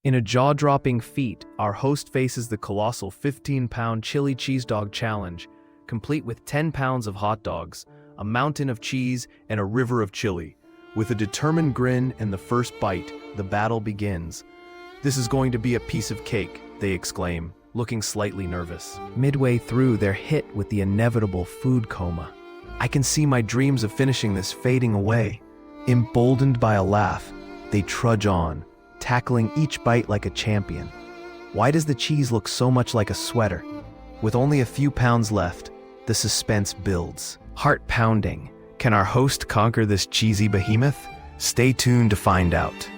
In a jaw-dropping feat, our host faces the colossal 15-pound chili cheese dog challenge, complete with 10 pounds of hot dogs, a mountain of cheese, and a river of chili. With a determined grin and the first bite, the battle begins. "This is going to be a piece of cake," they exclaim, looking slightly nervous. Midway through, they're hit with the inevitable food coma. I can see my dreams of finishing this fading away. Emboldened by a laugh, they trudge on, tackling each bite like a champion. Why does the cheese look so much like a sweater? With only a few pounds left, the suspense builds. Heart-pounding. Can our host conquer this cheesy behemoth? Stay tuned to find out.